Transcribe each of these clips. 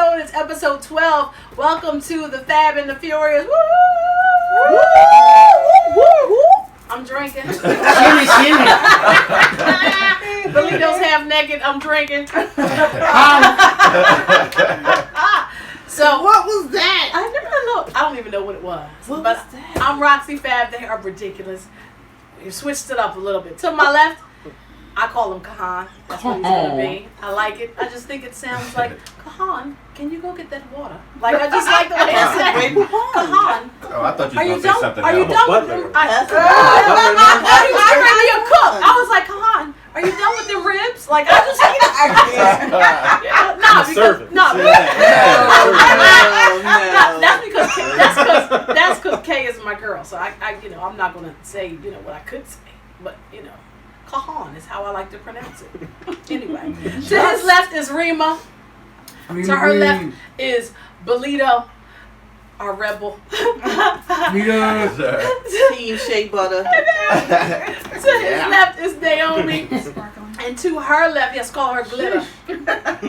episode. It's episode 12. Welcome to the Fab and the Furious. Woo! I'm drinking. Shimmy. Belito's half naked. I'm drinking. So what was that? I don't even know what it was. What but was that? I'm Roxy Fab. They are ridiculous. You switched it up a little bit. To my left, I call him Kahan. That's what he's gonna be. I like it. I just think it sounds like Kahan. Can you go get that water? Like I just like the way it sounds. Kahan. Oh, I thought you Are were you going to say done? something Are you else. done with them? I ready to cook. I was like, Kahan, are you done with the ribs? Like I just that's because Kay is my girl. So I I'm not gonna say what I could say, but Kahan is how I like to pronounce it. Anyway, to his left is Rima. To her left is Belito, our rebel. Team Shea Butter. To his left is Naomi. And to her left, yes, call her Glitter.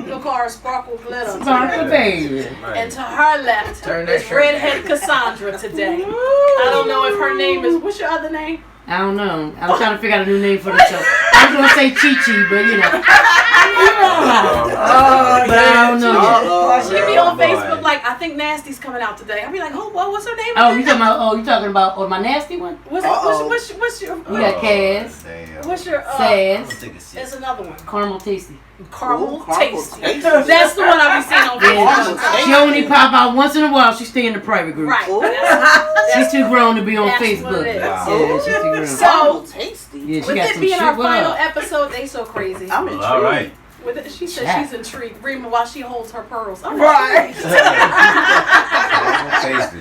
We'll call her Sparkle Glitter. Sparkle baby. And to her left is Redhead Cassandra today. I don't know if her name is, what's your other name? I don't know. I'm trying to figure out a new name for the show. I was going to say Chi-Chi, but but I don't know yet. She be on Facebook like, I think Nasty's coming out today. I'll be like, what's her name? Oh, you talking about my nasty one? What's your? We got Cass. What's your? Sass. There's another one. Caramel Tasty. Caramel Tasty. That's the one I be seeing on Facebook. Yeah, she only pop out once in a while. She stay in the private group. Right. She's too grown to be on that's Facebook. What it is. Yeah, she's too grown. So, Tasty. Yeah, she with got it some being shit our with final her. episode, they so crazy. I'm intrigued. All right. With it, she said Chat. she's intrigued. Rima, while she holds her pearls. I'm Right. Tasty.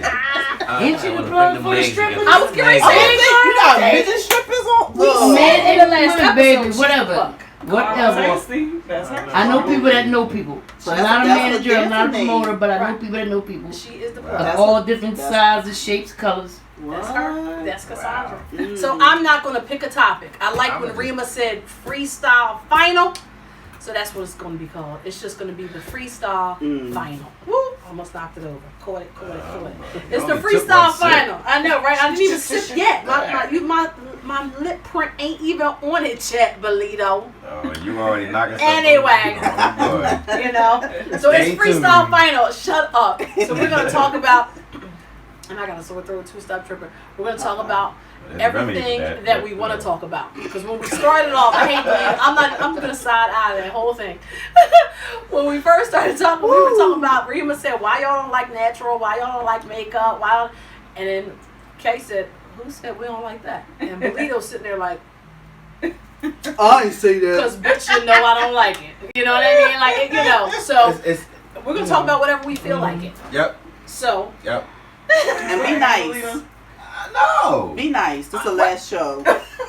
Ain't you the plug for the strippers? I was getting ready to say, You got midget strippers on? Man, in the last women, episode, baby, she whatever. fuck. Whatever. I know people that know people. So I'm not a manager, I'm not a promoter, but I know people that know people. She is the Of plug. all different sizes, shapes, colors. That's her. That's Cassandra. Mm. So I'm not going to pick a topic. I like when Rima said freestyle final. So that's what it's going to be called. It's just going to be the freestyle final. Woo! Almost knocked it over. Caught it. It's the freestyle final. I know, right? I didn't even sip yet. My lip print ain't even on it yet, Belito. Oh, you already knocking something. Anyway. Oh, So Stay it's freestyle tuned. final. Shut up. So we're going to talk about, and I got a sore throat, two-stop tripping. We're going to talk about everything that we want to talk about. Because when we started off, I'm going to side eye that whole thing. When we first started talking, we were talking about, Rima said, why y'all don't like natural? Why y'all don't like makeup? And then Kay said, who said we don't like that? And Belito's sitting there like, I ain't say that. because bitch, I don't like it. You know what I mean? Like, so we're going to talk about whatever we feel like it. Yep. So. Yep. And be nice. No. Be nice. This is the last show.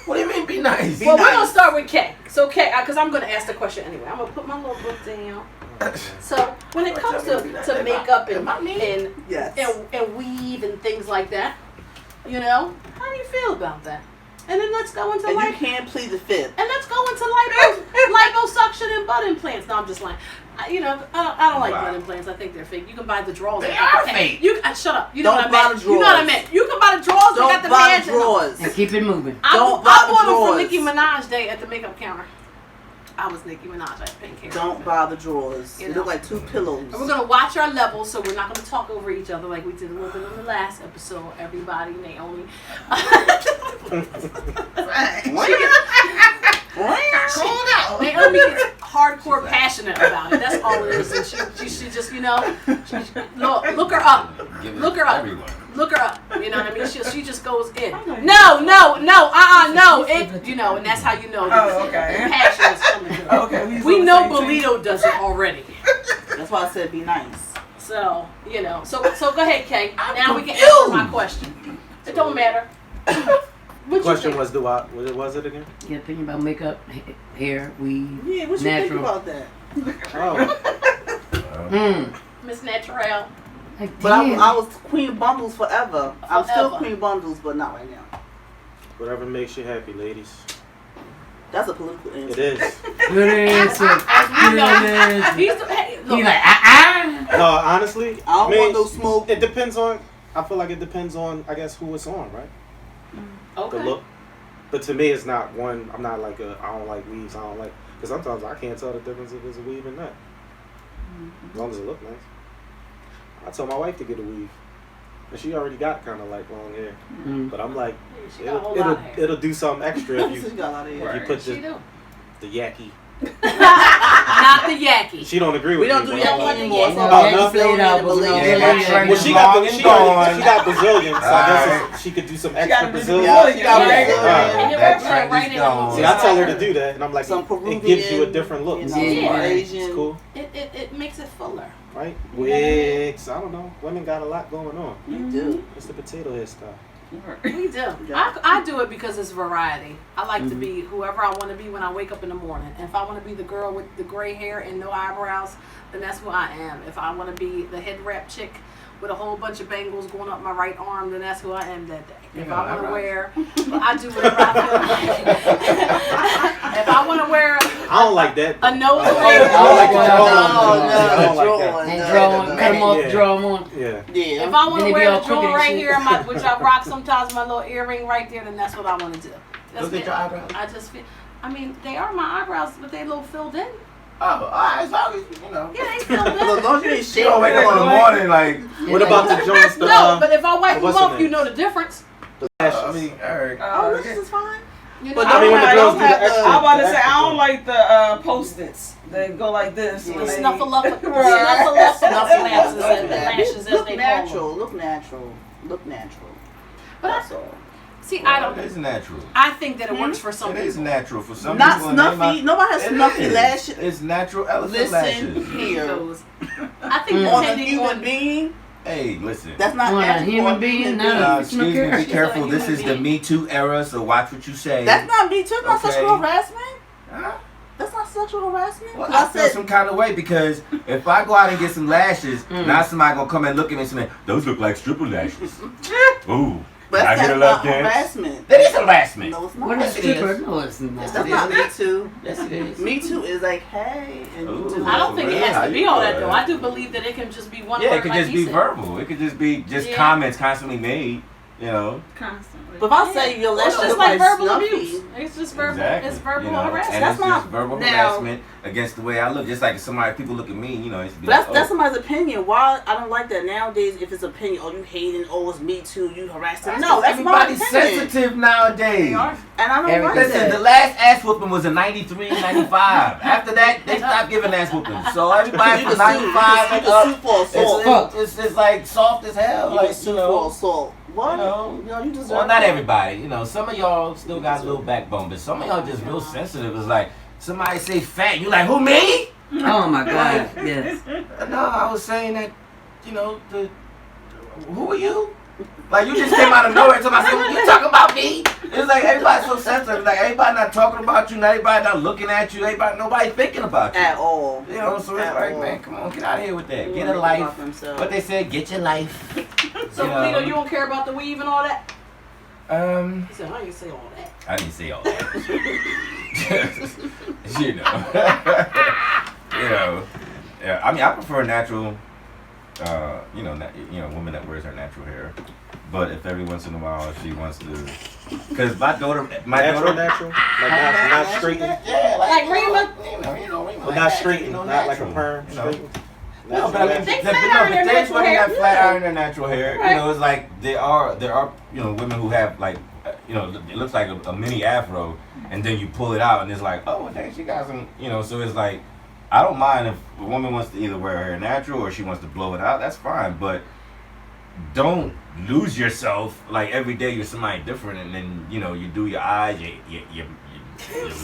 What do you mean be nice? Well, we're going to start with Kay. So, Kay, because I'm going to ask the question anyway. I'm going to put my little book down. So, when it comes to makeup and weave and things like that, how do you feel about that? And then let's go into And you can't plead the fifth. And let's go into liposuction and butt implants. No, I'm just lying. I don't like butt implants. I think they're fake. You can buy the drawers. They are fake. Shut up. You know Don't what I buy meant. the You know what I meant. You can buy the drawers. They got Don't the buy badge the in them. drawers. And keep it moving. I Don't bought buy the them for drawers. Nicki Minaj Day at the makeup counter. I was Nicki Minaj. I didn't care. Don't buy the drawers. They look like two pillows. And we're going to watch our levels, so we're not going to talk over each other like we did a little bit on the last episode. Everybody, Naomi. Naomi gets hardcore passionate about it. That's all it is. And she just, look her up. Look her up. Everyone. Look her up. You know what I mean? She just goes in. No. And that's how you know the passion is coming through. Okay, We know Belito does it already. That's why I said be nice. So, so go ahead, Kay. Now we can answer my question. It don't matter. The question was, what was it again? Your opinion about makeup, hair, weave, Yeah, what you natural. think about that? Oh. Miss Natural. Like, But damn. I was Queen Bundles forever. I'm still Forever. Queen Bundles, but not right now. Whatever makes you happy, ladies. That's a political answer. It is. Good answer. As we know, Good answer. he's the, hey, look, He's like, Honestly, I don't want no smoke. It depends on. I feel like it depends on, I guess, who it's on, right? Okay. The look. But to me, it's not one. I'm not like I don't like weaves. I don't like, because sometimes I can't tell the difference if it's a weave or not. As long as it look nice. I told my wife to get a weave, and she already got kind of like long hair. But I'm like, She got a whole lot of hair. it'll do something extra if She got a lot of hair. you put She do. the yaki. Not the yaki. She don't agree with We don't me. do but I'm yaki like, anymore. Yeah. So Oh, no? Brazilian and Malaysian. Yeah, well, she got Brazilian, so I guess she could do some extra gotta do Brazilian. Yeah, she got Yeah. Brazilian. And it That works trend right is in gone. See, I tell her to do that, and I'm like, Some Peruvian. it gives you a different look. You know, Yeah. some It's Asian. cool, It makes it fuller. right? Wigs, I don't know. Women got a lot going on. You do. It's the potato hairstyle. We do. Yeah. I do it because it's variety. I like to be whoever I want to be when I wake up in the morning. And if I want to be the girl with the gray hair and no eyebrows, then that's who I am. If I want to be the head wrap chick with a whole bunch of bangles going up my right arm, then that's who I am that day. If Yeah, I want to eyebrows. wear, I do whatever I feel like. If I want to wear I don't like that. a nose I ring, don't like the No, draw. no, I don't like draw that. on. And No, draw no, on, no. cut them off, Yeah. draw them on. Yeah. Yeah. if I want Then to it be wear all the jewel crooked right and here, shit. which I rock sometimes, my little earring right there, then that's what I want to do. That's Those are me. your eyebrows? I just feel. I mean, they are my eyebrows, but they a little filled in. Oh, alright, as long as you know. Yeah, they filled in. Look, don't you ain't She don't wake up in the morning like. What about the joints? The, No, but if I wipe them what's her off, you name? know the difference. I mean, Eric. Oh, this is fine. You But know, I mean, when the I girls don't do the have extra. I'm about to the say extra I don't thing. like the post-its that go like this. The when they- snuffleupagus, Right. snuffleupagus, and the lashes as Look they call them. natural. Look natural. Look natural. But That's all. see, I It don't. is natural. I think that it works for some It is people. natural for some Not people. and they snuffy. might- Nobody has It snuffy is. lashes. It's natural elephant Listen lashes. here. Those. I think On a depending human on. being, Hey, listen. that's not On a natural. human on being, no. Excuse me, be She's careful. a This human is the being. Me Too era, so watch what you say. That's not me too. That's not Okay. sexual harassment. Huh? That's not sexual harassment. Well, 'Cause I feel some kind of way because if I go out and get some lashes, now somebody gonna come and look at me and say, "Those look like stripper lashes." Ooh, But can I that's get a not lap dance? harassment. That is harassment. No, it's not. What is Yes, it is. stripper? No, it's not. That's not me too. Yes, it is. Me too is like, hey, and you Ooh. do. I don't think it has How to be you all that doing? though. I do believe that it can just be one Yeah, word. it could like just he be said. verbal. It could just be Yeah. comments constantly made. You know. Constantly. But if I say your Well, lashes it's just look like verbal snuffy, abuse. It's just verbal. Exactly. It's verbal you know? harassment. And That's it's just not- verbal now- harassment against the way I look. Just like if somebody, people look at me, you know, it's be But that's like, that's oh. somebody's opinion. Why I don't like that nowadays. If it's opinion, oh you hating, oh it's me too, you harassing. No, that's my everybody's opinion, sensitive nowadays. They are. and I don't like Listen, the that. last ass whooping was in 93, 95. After that, they stopped giving ass whoopings. So everybody You from can sue. 95 You and can sue up, for assault. it's like soft as hell. You Like, can sue you for know, assault. What? you know, you deserve. well, not it. everybody. You know, some of y'all still got a little backbone, but some of y'all just real sensitive. It's like somebody say fat, you like, who, me? Oh my God, yes. No, I was saying that, you know, who are you? Like, you just came out of nowhere and told me, you talking about me? It's like everybody's so sensitive. Like, everybody not talking about you, not everybody not looking at you, nobody thinking about you. At all. You know, so it's At like, all. man, come on, get out of here with that. They Get wanna a make it life. about themselves. What they said, get your life. So, You know. Lito, you don't care about the weave and all that? He said, I didn't say all that. I didn't say all that. you know. you know. Yeah, I mean, I prefer natural, woman that wears her natural hair. But if every once in a while she wants to, because my daughter, Natural, like not straightened, yeah, Like Reba? but not straightened, not like a perm. You know. Straightened. No, but I mean, They the flat iron their there's natural women hair. that flat iron their natural hair. Right. You know, it's like there are women who have like it looks like a mini afro, and then you pull it out and it's like, oh dang, she got some, so it's like I don't mind if a woman wants to either wear her hair natural or she wants to blow it out. That's fine, but don't lose yourself like every day you're somebody different, and then you do your eyes, your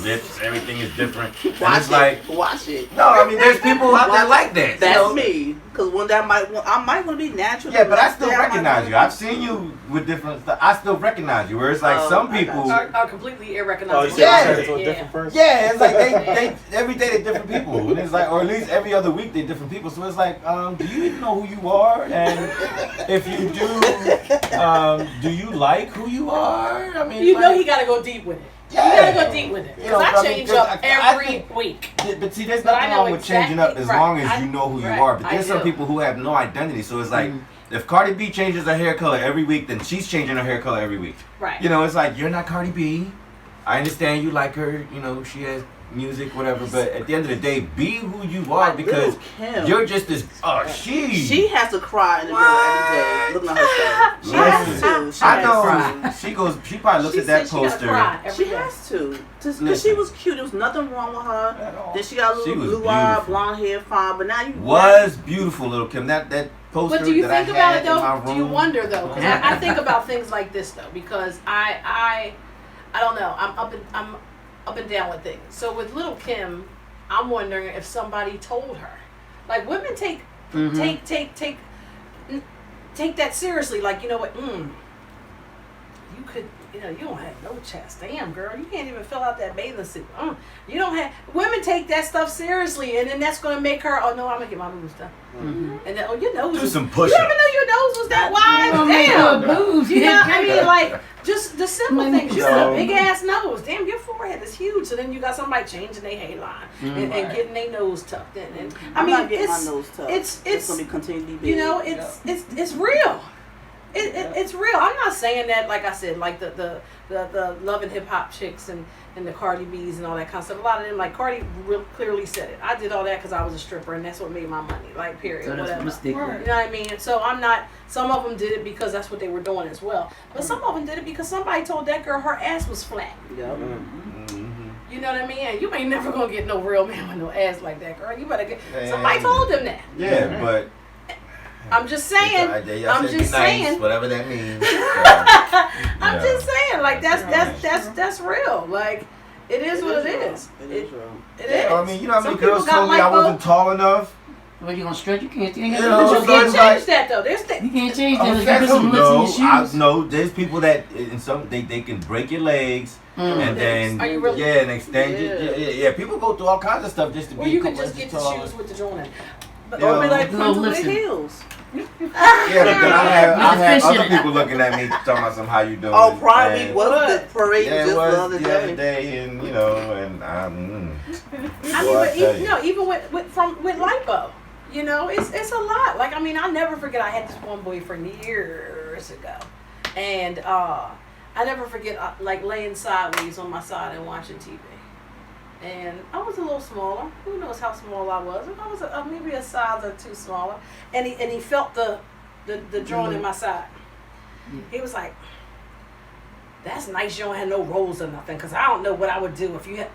lips, everything is different. And Watch it's like, it. Watch it. no, I mean there's people out there like that. That's me. Because when I might want to be natural. Yeah, but I still Next day recognize you. I've seen you with different stuff. I still recognize you. Where it's like Oh, some I got people. you. Are completely Oh, irrecognizable. you said Yeah. you turned into a different person? Yeah, it's like they every day they're different people, and it's like, or at least every other week they're different people. So it's like, do you even know who you are? And if you do you like who you are? I mean, You know like, he got to go deep with it. You gotta go deep with it. You know, Because I change up every week. But see, there's But nothing I know wrong with changing up as exactly- long as right. you know who you Right. are. But I there's some do. people who have no identity. So it's like, if Cardi B changes her hair color every week, then she's changing her hair color every week. Right. You know, it's like, you're not Cardi B. I understand you like her. You know, she has music, whatever. But at the end of the day, be who you are, Like because Lil' Kim. you're just this. She has to cry in the mirror every day, looking at herself. She has to. She I has know. to. She goes. She probably looks She at that said she gotta poster. cry every She day. has to. Because she Listen. was cute. There was nothing wrong with her. At all. Then she got a She little was blue eye, beautiful. blonde hair, fine. But now you Was beautiful, Little Kim. That poster But do you that think I about had it in my though? room. Do you wonder though? Because I think about things like this though, because I don't know. I'm up and down with things. So with Little Kim, I'm wondering if somebody told her, like women take that seriously. Like, you know what? You could, you know, you don't have no chest. Damn, girl, you can't even fill out that bathing suit. You don't have. Women take that stuff seriously, and then that's gonna make her. Oh no, I'm gonna get my boobs done. And then, oh, your nose. Do was- some You push-ups. ever know your nose was that wide? Oh, man, Damn. boobs. You know, I mean, like, just the simple Man, things. You no. got a big ass nose. Damn, your forehead is huge. So then you got somebody changing their hairline and getting their nose tucked in. And I I'm mean, not getting my it's nose tucked. it's gonna be continually big. you know, it's real. It's real. I'm not saying that, like I said, like the love and hip hop chicks and the Cardi B's and all that kind of stuff. A lot of them, like Cardi, real clearly said it. I did all that because I was a stripper, and that's what made my money. Like, period. So that's whatever. a mistake. You know what I mean? So I'm not. Some of them did it because that's what they were doing as well. But some of them did it because somebody told that girl her ass was flat. Yep. You know what I mean? And you ain't never gonna get no real man with no ass like that, girl. You better get. Somebody told them that. Yeah, but I'm just saying. I'm just saying. Whatever that means. I'm just saying. Like that's real. Like it is what it is. It is real. It Yeah, is. I mean, you know how many Some people girls got told me I lipo. wasn't tall enough? Well, you gonna stretch? You can't. You ain't You gonna know, But you do can't it's change like- that though. You can't change that. Oh, Give that's us some no, looks in your shoes. no. There's people that in some they can break your legs and then Are you really? and extend yeah. People go through all kinds of stuff just to Or be you a can couple just get inches the taller. shoes with the joint in. But Or be like No, punch with listen. heels. Yeah, but then I have other Efficient. people looking at me talking about some how you doing. Oh, Pride Week and- was the parade Yeah, just it the was other the other day. day, and you know, and I mean, Boy, but tell even, you. no, even with lipo, you know, it's a lot. Like, I mean, I'll never forget. I had this one boyfriend years ago, and I never forget like laying sideways on my side and watching TV. And I was a little smaller. Who knows how small I was? I was maybe a size or two smaller. And he felt the joint in my side. He was like, "That's nice. You don't have no rolls or nothing. Cause I don't know what I would do if you had."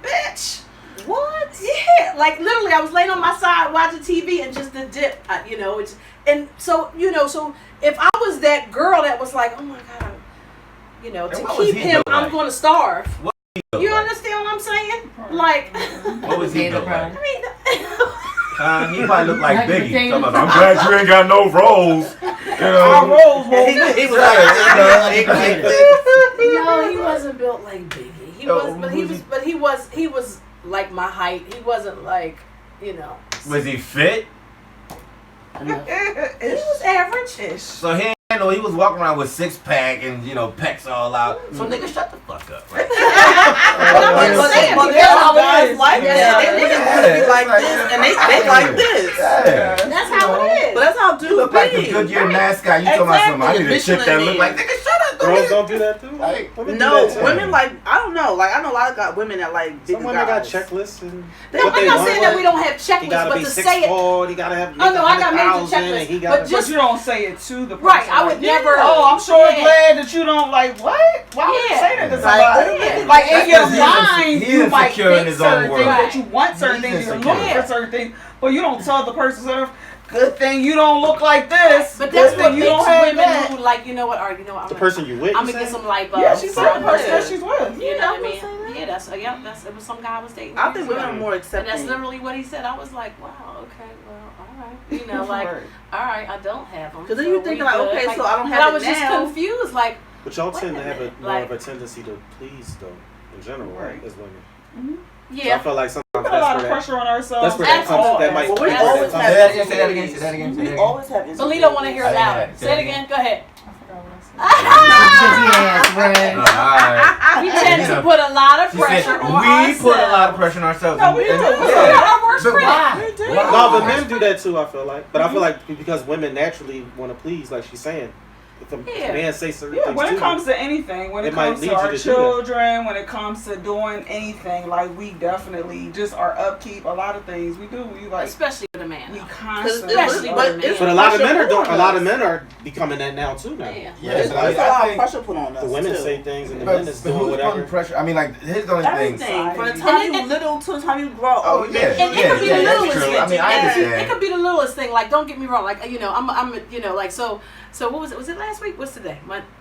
Bitch, what? Yeah, like literally, I was laying on my side watching TV and just the dip. You know, it's and so you know, so if I was that girl that was like, "Oh my God," you know, And to what was keep he him, doing? I'm going to starve. You like? understand what I'm saying? Like, What was he Yeah, doing? right. I mean, He probably looked like Like Biggie. the Talking about, I'm glad you ain't got no rolls. You Our know. rolls And won't he was like, like this. no, he wasn't built like Biggie. He Oh, was, but he was like my height. He wasn't like, you know. Was he fit? He was average-ish. So he ain't know he was walking around with 6-pack and pecs all out. So nigga, shut the fuck up. Right? But I'm just saying, But because there's how it guys is. like that. They Yeah. niggas be like this, and they like this. Yeah. That's how it is. But that's how You dudes look like the be. Goodyear mascot. You talking about something? I need a chick that look like nigga. Shut up. Go Girls ahead. don't do that too. Like, Women No, do that too. women like I don't know. Like I know a lot of women that like big Some women got guys. checklists and No, what I'm they not want. saying that we don't have He checklists, gotta but be to say it. 6'4", he gotta have. Oh, no, I got major 100,000, and checklists, he but gotta- just- But you don't say it to the person. Right, I would like, never- Oh, I'm sure Yeah. glad that you don't like what? Why would you Yeah. say that to Like, somebody? yeah. Like in That's your 'cause mind, he's you might insecure in think his own certain world. things that you want certain He's things, you're insecure. looking Yeah. for certain things, but you don't tell the person, "Sir, good thing you don't look like this. But Good that's what thing you don't makes have women that." who like, you know what, or you know what, The person you with. I'm you gonna get saying? some lipo. Yeah, she said the person that Yeah. she's with. You know what I mean? saying that? Yeah, that's it was some guy I was dating. I years think women ago. are more And that's accepting. literally what he said. I was like, wow, okay, well, all right. You know, like, Right. all right, I don't have them. 'Cause then you thinking like, okay, so I don't have but I it was just now. confused, like, But y'all Wait tend a to have minute, more of like- a tendency to please, though, in general, right? As women. So I yeah. feel like sometimes put a lot of pressure on ourselves. That's where that comes. That might. Well, we be always where have that Say that again. Say that again. Say that We again. always have. Belita want to hear it I louder. didn't Say it again. Go ahead. Yes, right. Alright. We tend to put a lot of pressure on ourselves. We put a lot of pressure on ourselves. No, we do. We're our worst But critic. why? We do. Why? No, but men do that too. I feel like, but I feel like because women naturally want to please, like she's saying. If a man say certain Yeah, things when to it comes to anything, when it might comes lead to you our to do children, when it comes to doing anything, like we definitely just our upkeep, a lot of things we do. We like, Especially with a man. we though. constantly. Especially but with a it's man. But a lot of pressure men are put on doing. A lot of us. men are becoming that now too. Now, Yeah. Yeah, There's but a lot I of think pressure put on us. the women too. say things and the but men is who's doing putting whatever. pressure? I mean, like here's the only thing. Everything from the Society. time you And- little to the time you grow. Oh, yeah. And it could be the that's littlest true. thing. I mean, I understand. It could be the littlest thing. Like, don't get me wrong. Like, you know, I'm, you know, like, so what was it? Was it last week? What's today?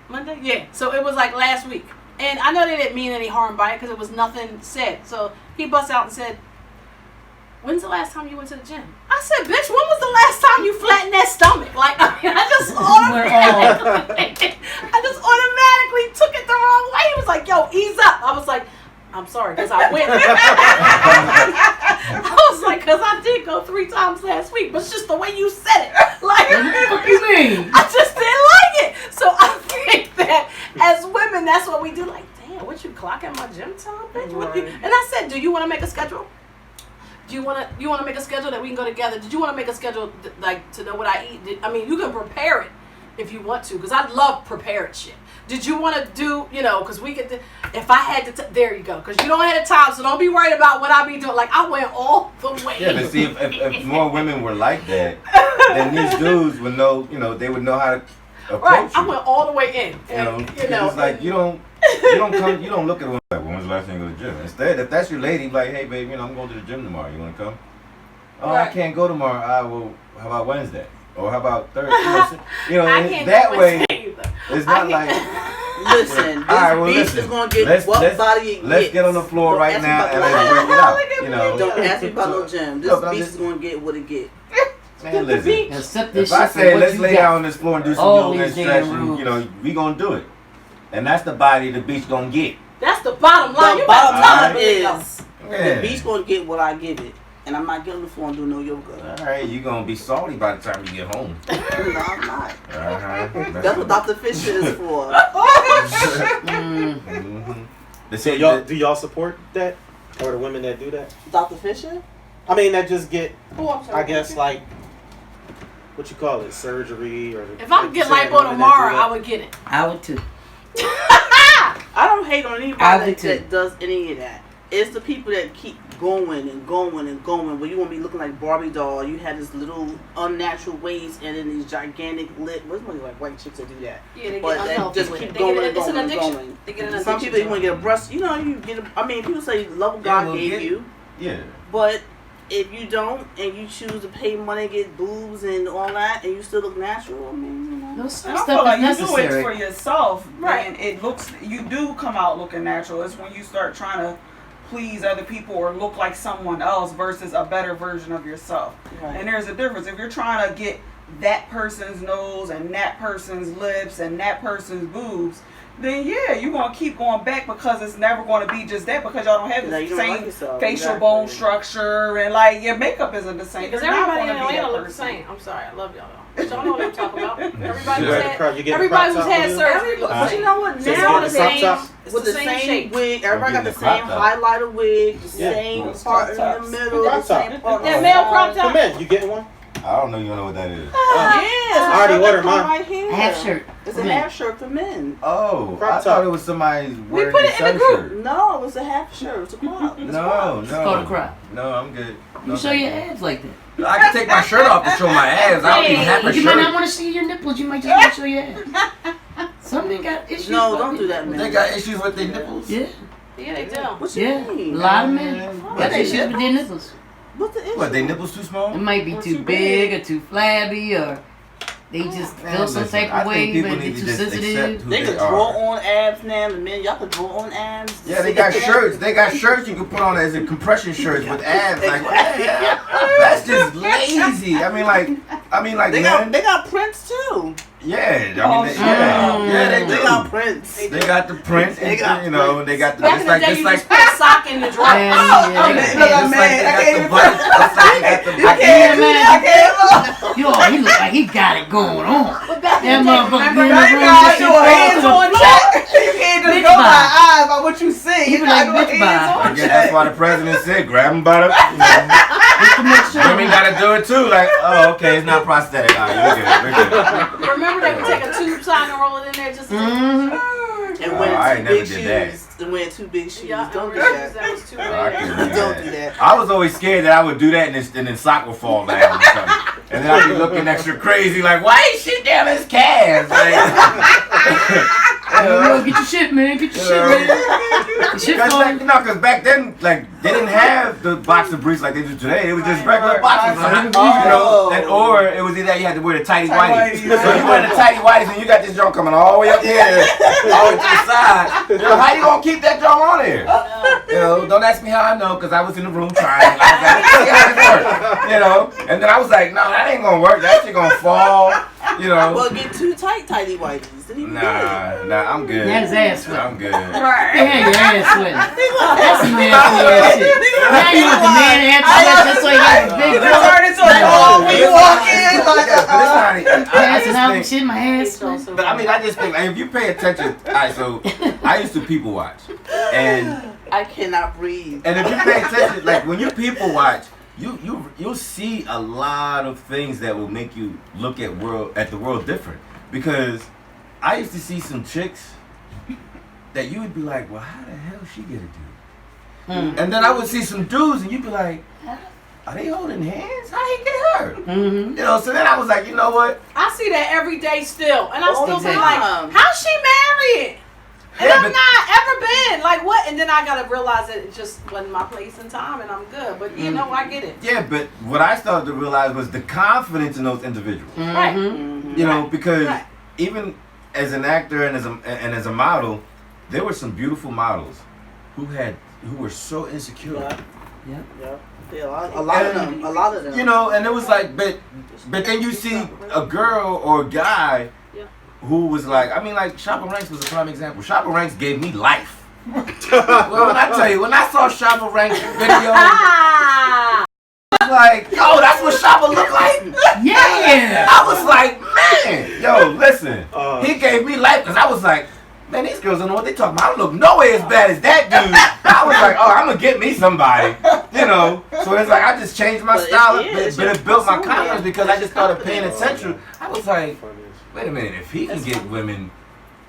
Monday? Yeah. So it was like last week, and I know they didn't mean any harm by it because it was nothing said. So he busts out and said, "When's the last time you went to the gym?" I said, "Bitch, when was the last time you flattened that stomach?" Like, I mean, I just automatically took it the wrong way. He was like, "Yo, ease up." I was like, "I'm sorry," because I went. I was like, "Cause I did go 3 times last week, but it's just the way you said it. Like, What you mean? I just didn't like it." So I think that as women, that's what we do. Like, damn, what you clocking my gym time, bitch? What you? And I said, "Do you want to make a schedule? Do you want to make a schedule that we can go together? Did you want to make a schedule like to know what I eat? I mean, you can prepare it if you want to, because I love prepared shit. Did you want to do, you know, because we could, if I had to, there you go, because you don't have the time, so don't be worried about what I be doing. Like, I went all the way. Yeah, but see, if more women were like that, then these dudes would know, you know, they would know how to approach Right, you. I went all the way in. You know, And, it's like you don't look at them like, when was the last time you go to the gym? Instead, if that's your lady, like, hey, babe, you know, I'm going to the gym tomorrow. You want to come? Oh, Right. I can't go tomorrow. Well, how about Wednesday? Or how about Thursday? You know, I can't that go way, Wednesday either. it's not I like. can't- Listen, this All right, well, beast listen. is gonna get what body it Let's gets. get on the floor Don't right ask me now about and the let's gym. break it out. Look at You me. know, Don't ask me about So- no gym. This No, but I'm beast just- is gonna get what it get. man, listen. Accept this If I shit for say what let's you lay got. down on this floor and do some All yoga and these damn stretching, rules. you know, we gonna do it. And that's the body the beach gonna get. That's the bottom line. The You bottom better line tell me. is Yeah. the beast gonna get what I give it, and I'm not getting on the floor and do no yoga. All right, you gonna be salty by the time you get home. No, I'm not. That's what That's Dr. Fisher is for. They So say y'all, do y'all support that, or the women that do that? Dr. Fisher? I mean, that just get, Oh, I'm sorry. I guess, like, what you call it, surgery, or If I could get lipo tomorrow, I would get it. I would too. I don't hate on I anybody would too. that does any of that. It's the people that keep going and going and going. Where you want to be looking like Barbie doll. You had this little unnatural waist and then these gigantic lip. What's one of like white chicks that do that? Yeah, they But get they unhealthy just with keep it. going It's and an going and addiction. going. They get an addiction. Some people you want to get a breast. You know, you get. I mean, people say love what God well, gave get- you, yeah. but if you don't and you choose to pay money, get boobs and all that, and you still look natural, I mean, you know. No, some And I stuff feel like is you do it necessary. for yourself, Right. and it looks, you do come out looking natural. It's when you start trying to please other people or look like someone else versus a better version of yourself. Right. And there's a difference. If you're trying to get that person's nose and that person's lips and that person's boobs, then yeah, you're going to keep going back because it's never going to be just that because y'all don't have the No, you don't like same yourself. facial Exactly. bone structure and like your makeup isn't the same. Because You're not everybody in gonna be Atlanta that look the person. same. I'm sorry, I love y'all though. But y'all know what I'm talking about. Everybody You who's get a crop- you had, get a everybody crop who's top had with surgery looks the But same. you know what? So It's Now all get the the crop same. top? It's with the the same same shape. wig, everybody got the Don't get same the crop top. highlighter wig, the Yeah. same Those part crop in tops. the middle, Crop the same top. part on That the male side. crop top? Come in, you getting one? I don't even know what that is. Yes, I already ordered mine. right here. Half shirt. It's a For men. half shirt for men. Oh, Crop I top. thought it was somebody's wearing put a it in the sun group. shirt. No, it's a half shirt. It's a crop. It's a crop. No, called a crop. No, I'm good. You show your abs like that. I can take my shirt off to show my abs. I don't even have a But you might not shirt. want to see your nipples. You might just want to show your abs. Some men got issues. No, with don't it. do that, man. They got issues with their nipples. Yeah, Yeah, they do. What you yeah. mean? A lot of men got What, issues they with their nipples. What's the issue? What, they nipples too small? It might be Or too too big big. or too flabby or they just Man, feel some listen, type I of think way, people but need they're to too just accept sensitive. who They they can draw are. on abs now. The men, y'all can draw on abs. Yeah, they got shirts. They got shirts you can put on as a compression shirts with abs. Like, that's just lazy. I mean, like, I mean, like They got Prince too. yeah, They got Prince. They got the Prince, and you know, they got the. Back in the day, you just put a sock in the drawer. Yeah, Yo, he look like he got it going on. But back That in the day, motherfucker remember? in the Now you room, gotta that do shit hands fall on to the check. You can't just Bitch go by vibe. eyes by what you see. He You be gotta like, do bitch hands vibe. on I guess that's why the president said, grab him by the. Just to make sure. Women gotta do it too. Like, oh, okay, it's not prosthetic. All right, we're good. Remember they would take a tube sign and roll it in there just to And Oh, wear I two ain't never big did that. shoes. And wear 2 big shoes. Yeah, Don't do that that. was too Oh, I bad. couldn't Don't do that. I was always scared that I would do that and then sock would fall down or something. And then I'd be looking extra crazy, like, why ain't shit down his calves? Like, Yo, get your shit, man. Get your shit, man. Your shit falling. Because back then, like, they didn't have the boxer briefs like they do today. It was just regular boxers. You know, or it was either you had to wear the tighty whities. So you wear the tighty whities and you got this joint coming all the way up here, all the way to the side. You know, how you gonna keep that joint on there? You know, don't ask me how I know, because I was in the room trying. I was like, see how this work. You know, and then I was like, no, that ain't gonna work. That shit gonna fall. You know. Well, get 2 tighty whities. Nah, I'm good. That is ass sweating. I'm good. Yeah, your ass sweating. That's some nasty ass shit. Now you want the man to have to sweat just so he got his big You girl. turn into a dog when you walk in. Passing out and shit, my ass sweating. But I mean, I just think, like, if you pay attention, alright, so I used to people watch, and I cannot breathe. if you pay attention, like when you people watch, you'll see a lot of things that will make you look at the world different. Because I used to see some chicks that you would be like, well, how the hell she get a dude? And then I would see some dudes, and you'd be like, are they holding hands? How he get her? Mm-hmm. You know, so then I was like, you know what? I see that every day still, and I'm All still the be time. like, how's she married? And Yeah, I'm but- not ever been like what? And then I gotta realize that it just wasn't my place and time, and I'm good. But you know, I get it. Yeah, but what I started to realize was the confidence in those individuals. Right. Mm-hmm. You know, because Right. even as an actor and as a model, there were some beautiful models who were so insecure. Yeah. Yeah, a lot of them. A lot of them. You know, and it was like, but then you see a girl or a guy who was like, I mean, like Shopper Ranks was a prime example. Shopper Ranks gave me life. Well, when I tell you, when I saw Shopper Ranks video, I was like, yo, that's what Shopper looked like. Yeah. I was like, man, yo, listen. He gave me life because I was like, man, these girls don't know what they talking about. I don't look nowhere as bad as that dude. I was like, oh, I'm gonna get me somebody, you know. So it's like I just changed my style, but it built my confidence because I just started paying attention. I was like, wait a minute, if he can get women,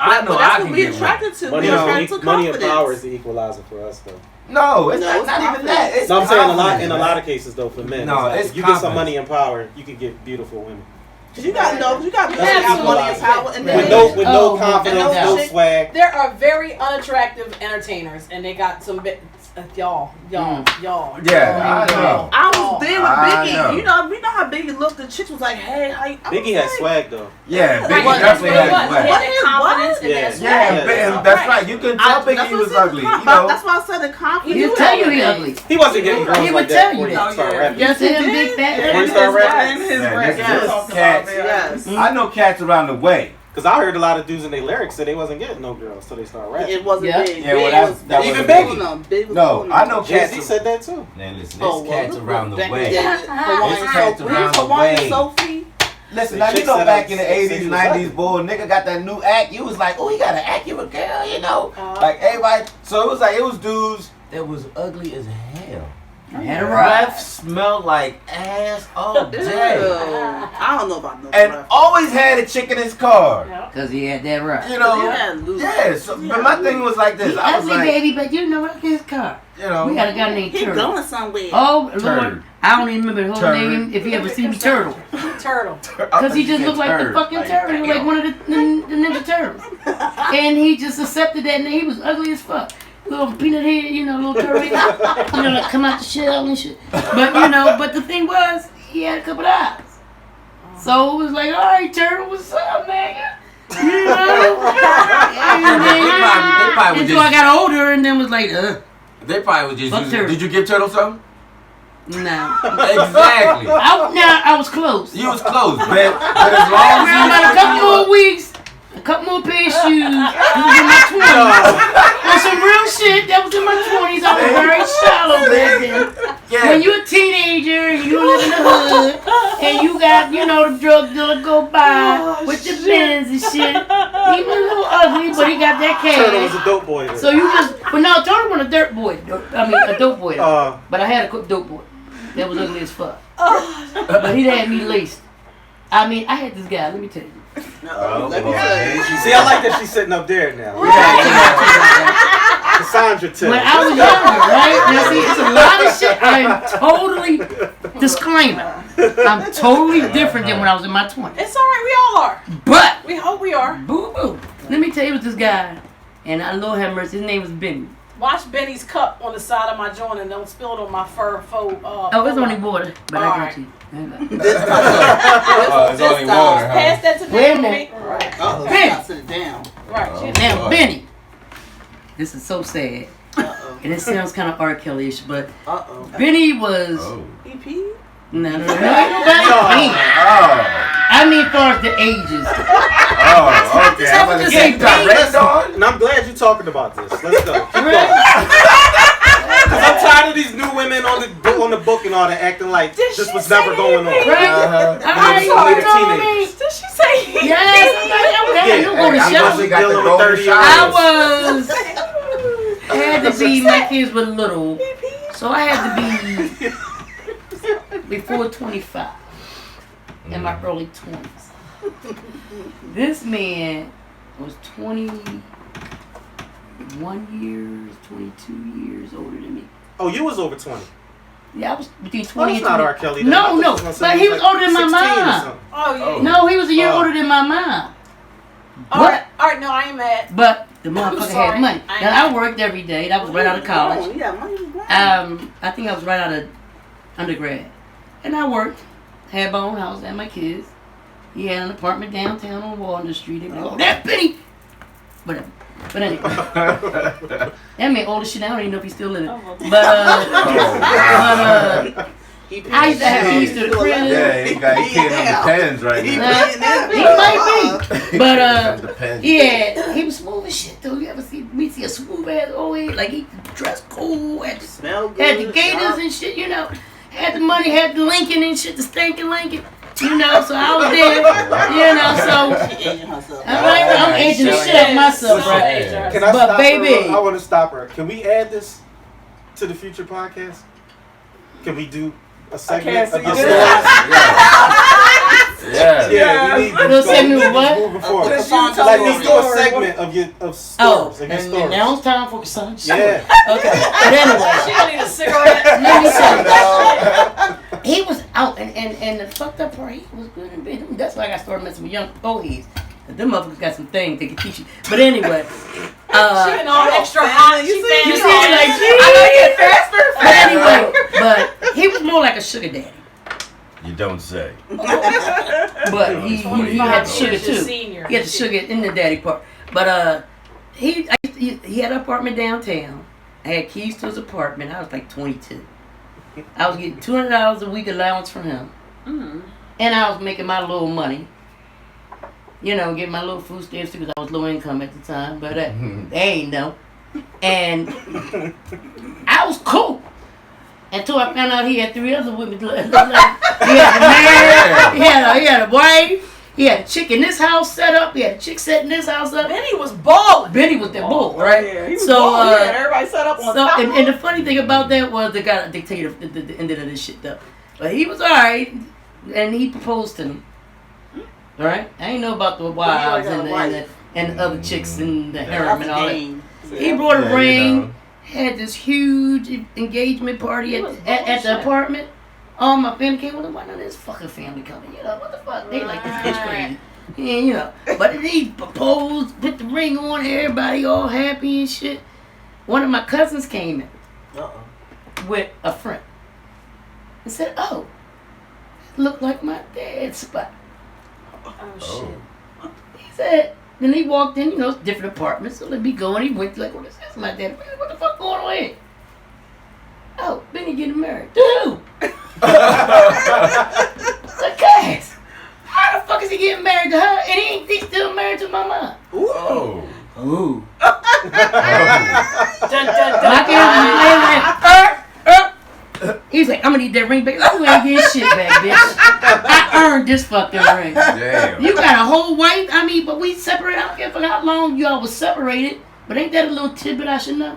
I know but I that's can what we get women. attracted to. Money, We attracted to money and confidence. power is the equalizer for us, though. No, it's No, not it's even that. It's No, I'm saying confidence, in a man. lot of cases though, for men, No, it's it's like, you get some confidence. money and power, you can get beautiful women. Cause you got you got Absolutely. money and power, and With then no Oh, confidence, no no shit. swag. There are very unattractive entertainers, and they got some y'all. Yeah, I know. I was there with I Biggie. know. You know how Biggie looked. The chicks was like, "Hey, how you?" Biggie had swag though. Yeah, Right, Biggie that's what definitely it had was. swag. He had that confidence and Yeah. that swag. Yeah, Yeah. that's right. You couldn't tell Biggie That's he what was I said, ugly. You know, that's why I said the confidence. He'll tell you he ugly. He wasn't getting girls He like would that tell before you he that. started rapping. Just him, big fat. Before he started rapping. In his Man, record, this is talked cats. about Yes. I know cats around the way. Cause I heard a lot of dudes in their lyrics say they wasn't getting no girls till they started rapping. It wasn't Yeah. big. Yeah, well, Big that- was, that Big wasn't was Biggie. pulling them. Big was No, pulling I them. know Jay-Z cats. said that too. Man, listen, Oh, there's well, cats look around what the Becky way. did. Hawaiian There's cats Sophie. around the Hawaiian way. Sophie. Listen, The now you chick know said back I- in the said 80s, he was 90s, ugly. boy, nigga got that new act. You was like, oh, he got an act, you a girl, you know. Like everybody. So it was like, it was dudes that was ugly as hell. Had a ride. Breath smelled like ass all Ew. day. I don't know about no And breath. always had a chick in his car. Cause he had that ride. You know? Yeah, loose. Yeah, so, but my thing was like this. He I was ugly, like, baby, but you know what? His car. you know. We got a guy named He Turtle. going somewhere. Oh, Turd. Lord. I don't even remember the whole Turd. name if he ever seen me Turtle. Turtle. Because he just looked like the fucking turtle. He looked like one of the Ninja Turtles. And he just accepted that, and he was ugly as fuck. Little peanut head, you know, little turtle. You know, like come out the shell and shit. But, you know, but the thing was, he had a couple of eyes. So it was like, all right, Turtle, what's up, man? You know? And They probably was until I just, got older and then was like, they probably was just Fuck using. Turtle. Did you give Turtle something? No. Exactly. I was close. You was close, but as long as About a couple more weeks, a couple more pair of shoes. It was in my 20s. On some real shit, that was in my 20s. I was very shallow back then. Yeah. When you're a teenager and you live in the hood and you got, the drug dealer go by with the Benz and shit. He was a little ugly, but he got that Turtle was cash. a dope boy. Then. So but no, Turtle was a dirt boy. A dope boy. But I had a dope boy. That was ugly as fuck. But he had me laced. I had this guy, let me tell you. Let me tell you. See, I like that she's sitting up there now. Cassandra too. When I was younger, right? Now see, it's a lot of shit I am totally disclaimer. I'm totally different than when I was in my 20s. It's alright, we all are. But We hope we are. boo boo. Let me tell you what this guy, and I Lord have mercy, his name was Benny. Watch Benny's cup on the side of my joint and don't spill it on my fur faux. It's only water, but I got you. This time. It's only water, huh? Pass that to Wait a Benny. minute. Right. Uh-oh. Hey. I'll sit it down. Right. Now, Benny, this is so sad, Uh-oh. and it sounds kind of R. Kelly-ish, but Uh-oh. Benny was Oh. EP? no, ain't nobody. I mean, as far as the ages. Oh, okay. I was just saying, Red Dawn? And I'm glad you're talking about this. Let's go. Keep Right? going. Because I'm tired of these new women on the book and all that acting like Did this she was never say going on. anything? Right? Uh-huh. Alright, you Later know what I mean? teenagers. Did she say anything? Yes, you go to I show. wasn't got the Dealing with golden 30 showers. I had to be, my kids were little, so I had to be before 25, in my early 20s. This man was 21 years, 22 years older than me. Oh, you was over 20. Yeah, I was between 20 Well, and that's not 20. R. Kelly. then. I No, thought you no, was gonna say but he he was older than my 16 or mom. something. Oh, yeah. No, he was a year Oh. older than my mom. Alright, no, I ain't mad. But the motherfucker had sorry. money. I Now, I worked every day. That was right out of college. Yeah, money was blind. I think I was right out of undergrad. And I worked, had my own house and my kids. He had an apartment downtown on Walnut Street. They were like, oh, that Benny! Whatever. But anyway. That man old as shit. I don't even know if he's still living. But I used to have keys to the crib. Yeah, he came on the pens right He now. paying He might be. But The pens. yeah, he was smooth as shit though. You ever see a smooth ass old head? Like he dressed cool, Smell good. had the gators and shit, had the money, had the Lincoln and shit, the stinking Lincoln, so I was there, so She aging herself. I'm aging the shit out of myself, So right? aged her. Can I But stop baby- her? I want to stop her. Can we add this to the future podcast? Can we do a segment of your see stories? Yeah. Yeah, we need Little to segment with what? moving forward. Just you tell Like, the let's do a story. segment of stories. Oh, of your and stories. now it's time for some shit. Yeah. Okay, but anyway. She gonna need a cigarette. Let me tell you, he was out, and the fucked up part, he was good and big. That's why I got started messing with young old heads. Them motherfuckers got some things they can teach you. But anyway, She getting all extra hot. She you see, fancy. like, I know you get faster. but anyway, but he was more like a sugar daddy. You don't say. But he had the sugar Years your too. senior. He had the sugar in the daddy part. But he had an apartment downtown. I had keys to his apartment. I was like 22. I was getting $200 a week allowance from him. And I was making my little money. Getting my little food stamps too because I was low income at the time. But they ain't know. And I was cool. Until I found out he had 3 other women. He had a man, he had a wife, he had a chick in this house set up, he had a chick setting this house up. Benny was balling. Benny was the bull, right? Yeah, he was So, balling. He had everybody set up on top. and the funny thing about that was the guy dictated the ended of this shit though. But he was alright, and he proposed to me. Right? I ain't know about the wives and the other chicks and the harem and all that. He brought a ring. Had this huge engagement party at the apartment. All my family came with him. Why not this fucking family coming? What the fuck? They like this bitch crazy. Yeah, But he proposed, put the ring on, everybody all happy and shit. One of my cousins came in with a friend and said, "Oh, it looked like my dad's spot." Oh shit. He said. Then he walked in, different apartments. So let me go, and he went like, "Well, this is my dad. What the fuck going on here?" Oh, Benny getting married. Dude. The cuz. How the fuck is he getting married to her and he's still married to my mom? Oh. Ooh. Dun, dun, dun. My kid, he's like, I'm gonna need that ring back. You ain't getting shit back, bitch. I earned this fucking ring. Damn. You got a whole wife. I mean, but we separated. I don't care for how long y'all was separated. But ain't that a little tidbit I should know?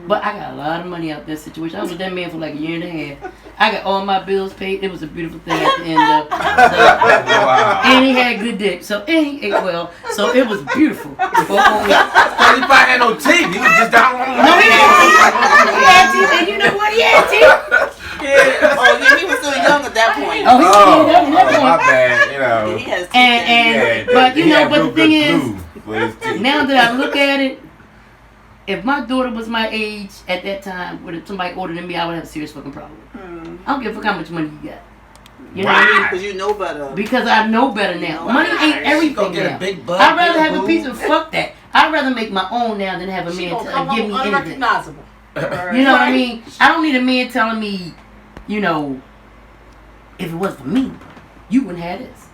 But I got a lot of money out that situation. I was with that man for like a year and a half. I got all my bills paid. It was a beautiful thing at the end of. Wow. And he had good dick. So and he ate well. So it was beautiful. He probably had no teeth. He was just down on No, he had teeth. And you know what? He had teeth. Yeah. Oh, yeah, he was still young at that point. Oh, he was Oh, young at that point. my bad. You know. He has teeth. And Yeah, but you he know, had but real the thing good is, glue for his teeth. now that I look at it, if my daughter was my age at that time, with somebody older than me, I would have a serious fucking problem. I don't give a fuck how much money you got. You know what I mean? Because you know better. Because I know better now. Money ain't everything Get now. a big butt, I'd rather get a have a boob. piece of fuck that. I'd rather make my own now than have a She man gonna come give home me anything. unrecognizable. You know what I mean? I don't need a man telling me, you know, if it wasn't for me, you wouldn't have this.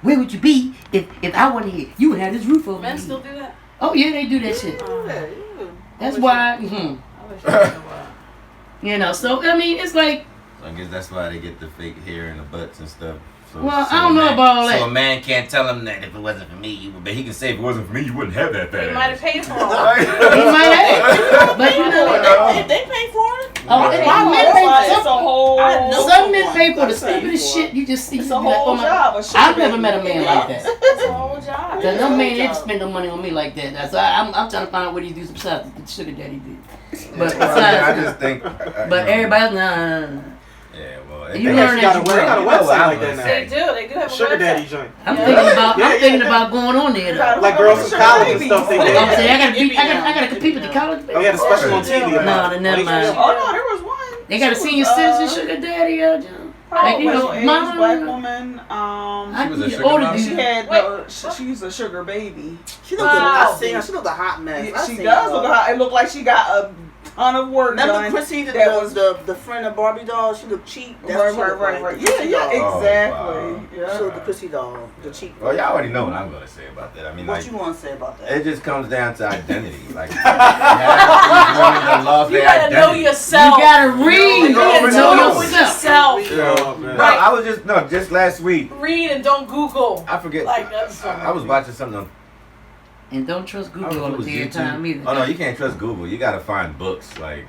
Where would you be if I wasn't here? You would have this roof over Men you. still do that? Oh yeah, they do that shit. Yeah. That's why. I wish I knew why. You know, so I mean, it's like, I guess that's why they get the fake hair and the butts and stuff. So, well, I don't know about all So a that. man can't tell him that if it wasn't for me, you would, but he can say if it wasn't for me, you wouldn't have that fat He might have ass. paid for it. He might have, but you know, If they pay for it, oh, and Wow, men that's pay why for it's a whole. I know. some men pay for the That's right. stupidest shit. You just see. It's you a be like, whole oh my job. God. A sugar I've never baby. met a man like that. It's a whole job. Cause no man ever spend no money on me like that. That's why I'm trying to find out what he do besides the sugar daddy did. But I besides, just think. but everybody, nah. Yeah, well, You they learn got- that They you got a grow. website I like was that They now. do. They do have a Sugar website. daddy joint. I'm Yeah. thinking about. Yeah, I'm yeah, thinking yeah. about going on there. Though. Like girls from college and stuff. They I'm did. saying I gotta compete with the college. Oh, yeah, the special on TV. No, they never mind. Oh no, there was one. They got a She senior was, citizen sugar daddy. Like, you know, age, mama. black woman. I She was a need sugar older mama? She dude. had Wait, she's a sugar baby. She looked. Wow. I seen her. She looked a hot mess. I She seen does her. look hot. It looked like she got a ton of work Remember done. Chrissy, that was the friend of Barbie doll? She looked cheap. That's what she looked like, the Yeah, Chrissy yeah, doll. exactly. wow. She Yeah. looked the Chrissy doll, the cheap. Well, y'all already know what I'm gonna say about that. I mean, What like, you want to say about that? it just comes down to identity. Like, you have these women that lost You their gotta know identity. yourself. You gotta read. You You gotta gotta know know yourself. yourself. Oh, man. No, I was just last week. Read and don't Google. I forget. Like, that's I was watching something on. And don't trust I don't know Google if it all was the damn YouTube. time either. Oh no, you can't trust Google. You gotta find books like.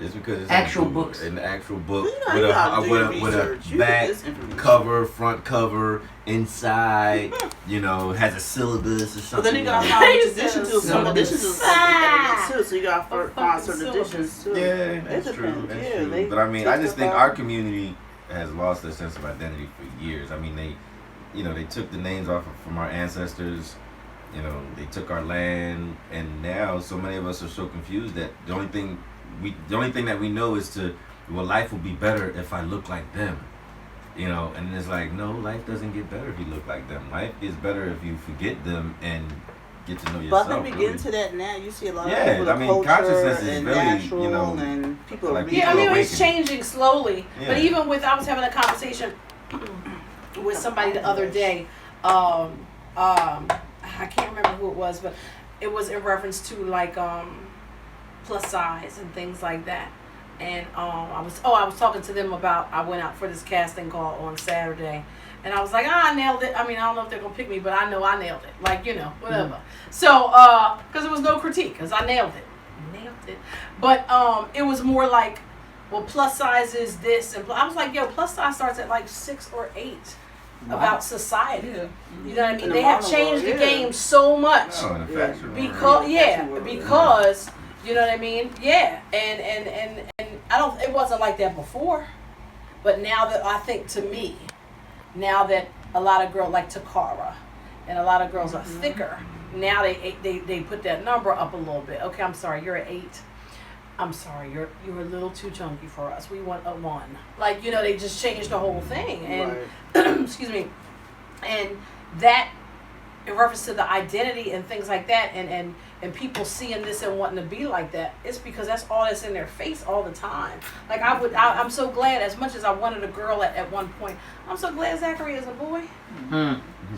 Just because it's Actual on Google, books. an actual book You know, with you gotta a do your with research. a You back get this information. cover, front cover, inside. You know, has a syllabus or But something. then you gotta like- find which edition too. Some Syllabus. editions is edited too, so you gotta find certain Syllabus. editions too. Yeah, It that's true. depends. That's Yeah, true. they But I mean, I take just the think vibe. our community has lost their sense of identity for years. I mean, they took the names off from our ancestors. You know, they took our land, and now so many of us are so confused that the only thing that we know is well, life will be better if I look like them. You know, and it's like, no, life doesn't get better if you look like them. Life is better if you forget them and get to know But yourself. I think we really. get into that now. You see a lot of Yeah, people I with mean, culture consciousness is and really, natural, you know, and people like are Yeah, I mean, People it's awakening. changing slowly. But Yeah. even with, I was having a conversation with somebody the other day. I can't remember who it was, but it was in reference to like plus size and things like that. And I was talking to them about, I went out for this casting call on Saturday, and I was like, I nailed it. I mean, I don't know if they're gonna pick me, but I know I nailed it. Like, you know, whatever. So, because there was no critique, because I nailed it. But it was more like, well, plus size is this, and I was like, yo, plus size starts at like 6 or 8 about society. Yeah. You know what I mean? In the They have modern changed world, the yeah. game so much. Oh, in the Yeah. fashion world. Because you know what I mean? Yeah. And I don't, it wasn't like that before. But now that, I think, to me, now that a lot of girls like Takara and a lot of girls are thicker, now they put that number up a little bit. Okay, I'm sorry, you're an 8. I'm sorry, you're a little too chunky for us. We want a 1. Like, you know, they just changed the whole thing. And Right. excuse me. And that in reference to the identity and things like that, and people seeing this and wanting to be like that, it's because that's all that's in their face all the time. Like I'm so glad, as much as I wanted a girl at one point, I'm so glad Zachary is a boy.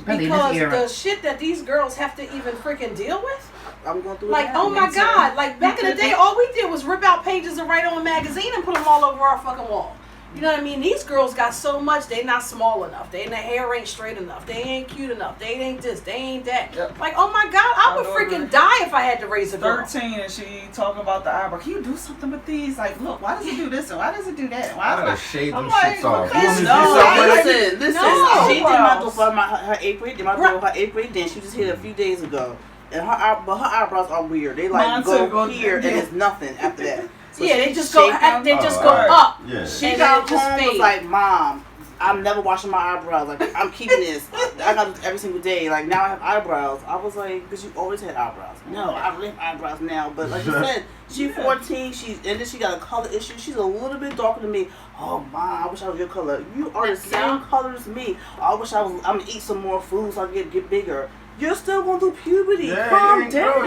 Because the shit that these girls have to even freaking deal with. I'm going through like, oh my God, like back in the day, all we did was rip out pages and write on a magazine and put them all over our fucking wall. You know what I mean? These girls got so much, they not small enough. Their hair ain't straight enough. They ain't cute enough. They ain't this. They ain't that. Yep. Like, oh my God, I would freaking die if I had to raise a girl. 13 and she talking about the eyebrow. Can you do something with these? Like, look, why does it do this and why does it do that? Why I gotta shave them like, shits off. Listen. No. She did my do for her 8th grade. Did my do her 8th grade dance. She just hit a few days ago. And her eyebrows are weird. They like go here and it's nothing after that. So yeah, they just go up. Yeah. She got home and was like, Mom, I'm never washing my eyebrows. Like, I'm keeping this. I got this every single day. Like, now I have eyebrows. I was like, because you always had eyebrows. No, I really have eyebrows now. But like you said, she's 14. And then she got a color issue. She's a little bit darker than me. Oh, Mom, I wish I was your color. You are the same color as me. I wish I'm going to eat some more food so I can get bigger. You're still going through puberty. Yeah, calm down.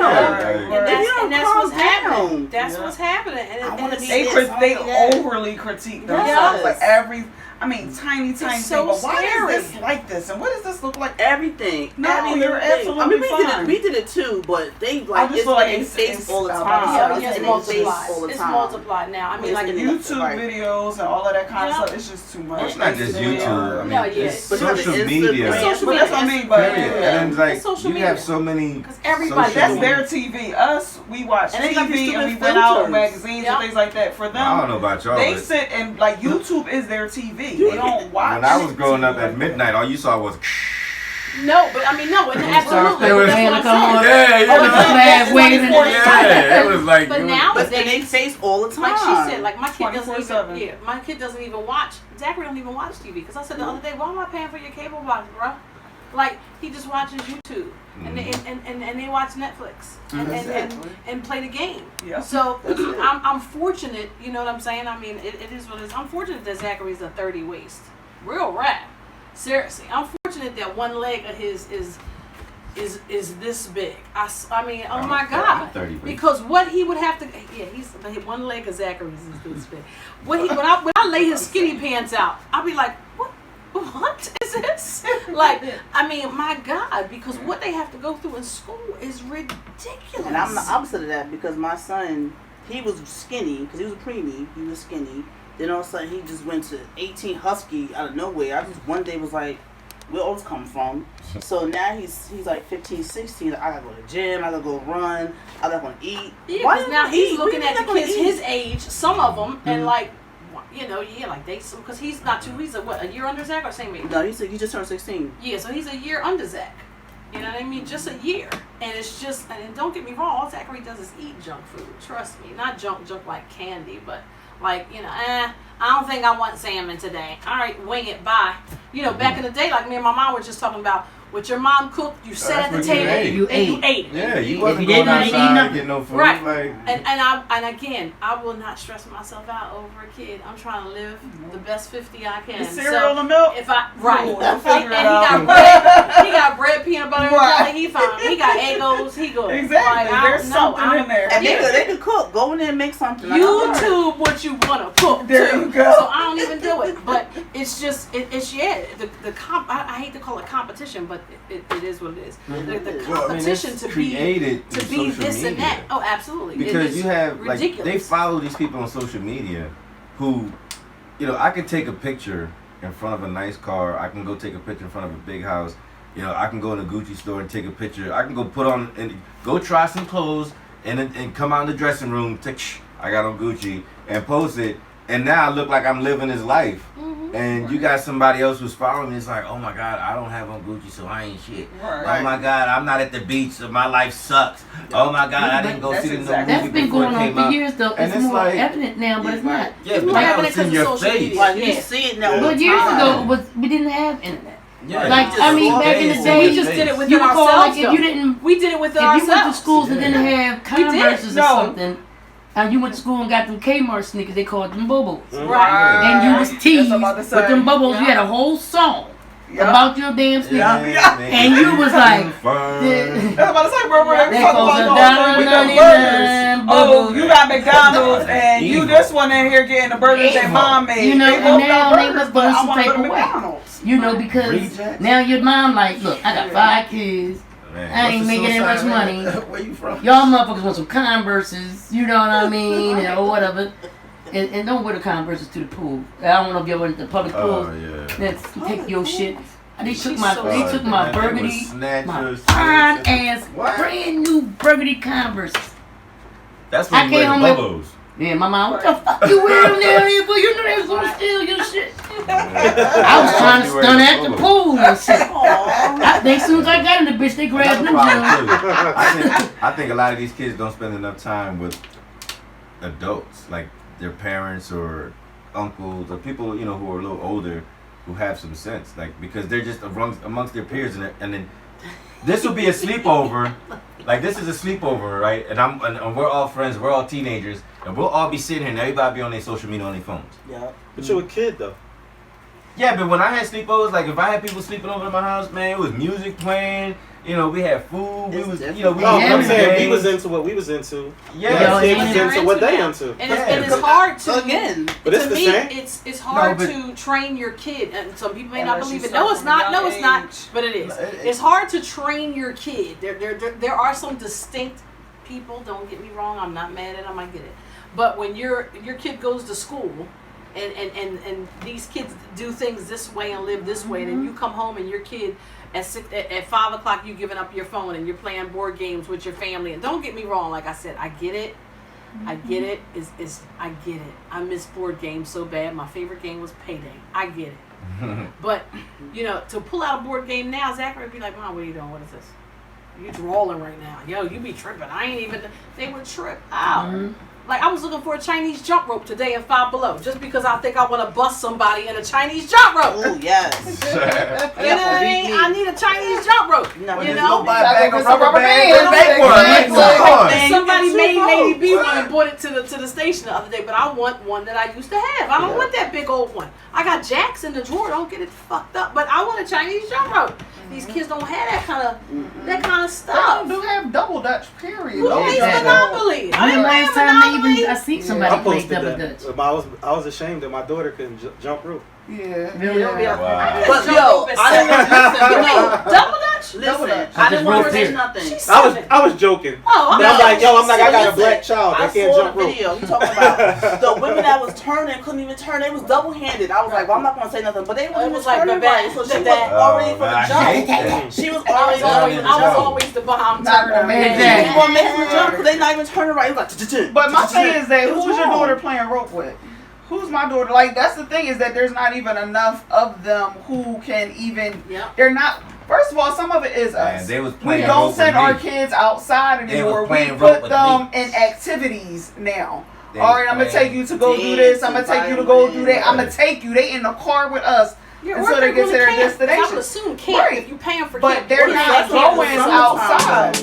And that's what's happening. That's what's happening. And they overly critique themselves. Like tiny thing. But why is this like this? And what does this look like? Everything. No, you're absolutely fine. We did it too, but they like it's like in face all the time. It's multiplied now. I mean, like YouTube videos and all of that kind of stuff. It's just too much. It's not just YouTube. I mean, it's social media. That's what I mean. But and like you have so many. Everybody, that's their TV. Us, we watch TV and we went out magazines and things like that. For them, I don't know about y'all. They sit and like YouTube is their TV. They don't watch. When I was growing up at midnight, all you saw was. No, but I mean, no, and absolutely. It was, it was like. But now, but they face all the time. Like she said, like my kid doesn't even. Yeah, my kid doesn't even watch. Zachary don't even watch TV because I said the other day, why am I paying for your cable box, bro? Like he just watches YouTube and they watch Netflix and play the game. Yeah. So I'm fortunate, you know what I'm saying? I mean, it is what it is. I'm fortunate that Zachary's a 30 waist, real rap. Seriously, I'm fortunate that one leg of his is this big. I mean, oh my God! Because what he would have to, he's one leg of Zachary's is this big. When I lay his skinny pants out, I'll be like, what is this? Like, I mean, my God, because what they have to go through in school is ridiculous. And I'm the opposite of that because my son, he was skinny because he was a preemie. He was skinny. Then all of a sudden he just went to 18 husky out of nowhere. I just one day was like, where all this come from? So now he's like 15, 16. Like, I gotta go to the gym. I gotta go run. I gotta go eat. Yeah, because now he's looking at the kids his age, some of them, and like. You know, like because he's not too. He's a year under Zach or same age? No, he just turned 16. Yeah, so he's a year under Zach. You know what I mean? Just a year, and it's just. And don't get me wrong, all Zachary does is eat junk food. Trust me, not junk like candy, but like I don't think I want salmon today. All right, wing it. Bye. You know, back in the day, like me and my mom were just talking about. What your mom cooked, you sat at the table and you ate it. Yeah, you wasn't going outside to get no food. Right. Like, and again, I will not stress myself out over a kid. I'm trying to live the best 50 I can. The cereal and milk? If I he got bread, peanut butter, and jelly. He fine. He got Eggos. He good. Exactly. Like, there's something in there. And they can cook. Go in there and make something. YouTube what you want to cook. There you go. So I don't even do it. But it's just I hate to call it competition, but it is what it is. The competition to be this media. and that. Oh, absolutely. Because you have ridiculous. they follow these people on social media who, you know, I can take a picture in front of a nice car. I can go take a picture in front of a big house. You know, I can go in a Gucci store and take a picture. I can go put on and go try some clothes and come out in the dressing room. I got on Gucci and post it. And now I look like I'm living his life. Mm-hmm. And you got somebody else who's following me. It's like, oh my God, I don't have on Gucci, so I ain't shit. Right. Oh my God, I'm not at the beach, so my life sucks. Oh my God, I didn't go see the movie. That's been going on for years, though. It's more evident now, but it's not. Yeah, it's more evident because of social media. Like, you see it now. But years ago, we didn't have internet. Yeah, like I mean, back in the day, we just did it within ourselves. Like if you didn't, we did it within ourselves. If you went to schools that didn't have Converses or something. And you went to school and got them Kmart sneakers, they called them Bobos. Right. And you was teased with them Bobos. You had a whole song. about your damn sleep. And you was like, I'm about to say, bro, that they talk goes about with the burgers. Oh, you got McDonald's and you this one in here getting the burgers that mom made. You know, they and both now got they burgers, must but be I some want to type go to of way. McDonald's. You know, because now your mom like, look, I got 5 kids. Man, I ain't making that much money. Where you from? Y'all motherfuckers want some Converses, you know what I mean, or whatever. And don't wear the Converses to the pool. I don't know if you ever went to the public pool. Oh yeah. Let's take your shit. They took She's my so my They burgundy, was snatchers, my fine snatchers. ass What? brand new burgundy Converses. That's I when you came wear home the with- bubos. Yeah, my mom, what the fuck you wearing down here for? You know they was gonna steal your shit. I was trying to stun at the pool and shit. I think as soon as I got in the bitch, they grabbed Another them. problem, Jones. too. I think a lot of these kids don't spend enough time with adults, like their parents or uncles or people, you know, who are a little older, who have some sense, like, because they're just amongst their peers, and then this will be a sleepover. Like, this is a sleepover, right? And we're all friends, we're all teenagers, and we'll all be sitting here and everybody be on their social media on their phones. Yeah. But you're a kid though. Yeah, but when I had sleepovers, like if I had people sleeping over at my house, man, it was music playing. You know, we had food. We It's was, different. you know, we No, was I'm saying games. we was into what we was into. Yeah, Yo, kids and was they're into what they now. into. And Yeah, it's but- hard to Again. But it's to the me, same. it's hard but- to train your kid, and some people may not Unless you believe it. start No, it's from a not. No, young it's not. age. But it is. It- It's hard to train your kid. There are some distinct people. Don't get me wrong. I'm not mad at them. I get it. But when your kid goes to school, and these kids do things this way and live this way, and then you come home and your kid at 5 o'clock you giving up your phone and you're playing board games with your family. And don't get me wrong. Like I said, I get it. I get it. I get it. I miss board games so bad. My favorite game was Payday. I get it. But, you know, to pull out a board game now, Zachary would be like, Mom, what are you doing? What is this? You drawing right now. Yo, you be tripping. I ain't even... They would trip out. Like, I was looking for a Chinese jump rope today in Five Below, just because I think I want to bust somebody in a Chinese jump rope. Oh yes. You know what I mean? I need a Chinese jump rope. No, you there's know? Buy a bag of Some rubber rubber bands and bands. make one. Like, come on. And Somebody you made can Lady see B both. one and bought it to the station the other day, but I want one that I used to have. I don't want that big old one. I got jacks in the drawer. Don't get it fucked up. But I want a Chinese jump rope. These kids don't have that kind of stuff. They do have double Dutch, period. Who plays Exactly. Monopoly? I When didn't the play last time Monopoly. I see I somebody play posted double that. Dutch. I was ashamed that my daughter couldn't jump rope. Yeah. Really? Yeah. Wow. But Jump yo, rope at I didn't listen. You know, Double Dutch? listen. Dutch. I didn't want to I say just nothing. She's I was 7. joking. Oh, And okay. I'm like, yo, I got a Listen, black child I that can't saw jump the rope. video. You talking about the women that was turning couldn't even turn. They was double handed. I was like, well, I'm not gonna say nothing, but they It wasn't was even like turning the right. back, So the she was back. already for the I hate jump. that. She was I already was always the Baham Not turner. romantic. She Exactly. was gonna make the jump because they not even turning right. It was like, But my thing is that It was who's your wrong. daughter playing rope with? Who's my daughter? Like, that's the thing, is that there's not even enough of them who can even. Yep. They're not. First of all, some of it is Man, us. they was We playing don't rope send with our me. kids outside They was anymore. We playing rope put with them me. in activities now. They All right, was I'm gonna playing take you to go do this. I'm gonna take you to go do that. I'm gonna take you. They in the car with us Yeah, until they get to their I would destination. assume camp Right. if you paying for But camp. they're What is not that camp? going Summertime. outside.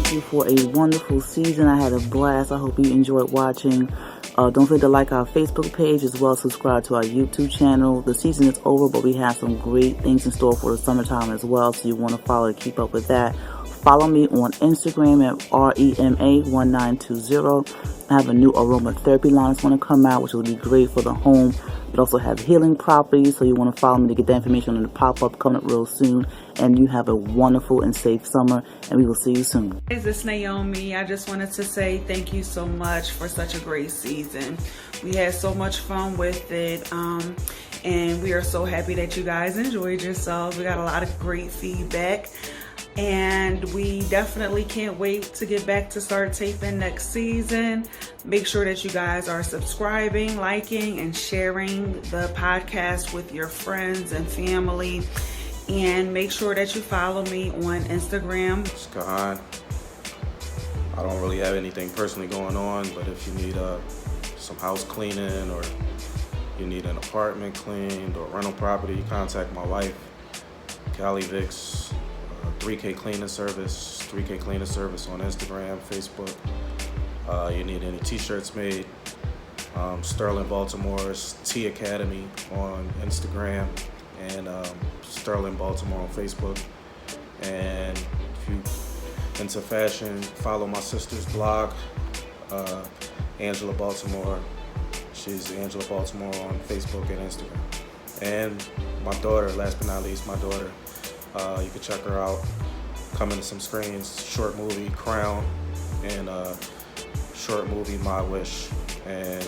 Thank you for a wonderful season. I had a blast. I hope you enjoyed watching. Don't forget to like our Facebook page as well as subscribe to our YouTube channel. The season is over, but we have some great things in store for the summertime as well, so you want to follow to keep up with that. Follow me on Instagram at REMA1920. I have a new aromatherapy line that's going to come out, which will be great for the home. We also have healing properties, so you want to follow me to get that information on the pop-up coming up real soon. And you have a wonderful and safe summer, and we will see you soon. This is Naomi. I just wanted to say thank you so much for such a great season. We had so much fun with it, and we are so happy that you guys enjoyed yourselves. We got a lot of great feedback, and we definitely can't wait to get back to start taping next season. Make sure that you guys are subscribing, liking, and sharing the podcast with your friends and family. And make sure that you follow me on Instagram. It's Kahan. I don't really have anything personally going on, but if you need some house cleaning or you need an apartment cleaned or rental property, you contact my wife, Callie Vicks, 3K Cleaning Service, 3K Cleaning Service on Instagram, Facebook. You need any t-shirts made, Sterling Baltimore's T Academy on Instagram, and Sterling Baltimore on Facebook. And if you into fashion, follow my sister's blog, Angela Baltimore. She's Angela Baltimore on Facebook and Instagram. And my daughter, last but not least, my daughter, you can check her out. Coming to some screens, short movie Crown, and short movie My Wish. And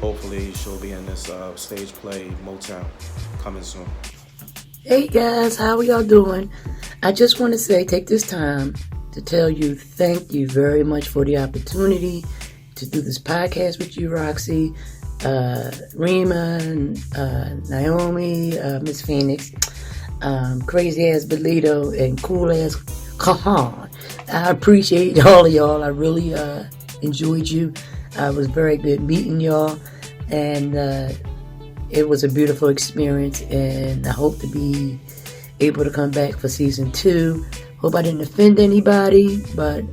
hopefully she'll be in this stage play Motown, coming soon. Hey guys, how are y'all doing? I just want to take this time to tell you thank you very much for the opportunity to do this podcast with you, Roxy, Rima, Naomi, Miss Phoenix, crazy ass Belito, and cool ass Kahan. I appreciate all of y'all. I really enjoyed you. It was very good meeting y'all, and it was a beautiful experience, and I hope to be able to come back for season 2. Hope I didn't offend anybody, but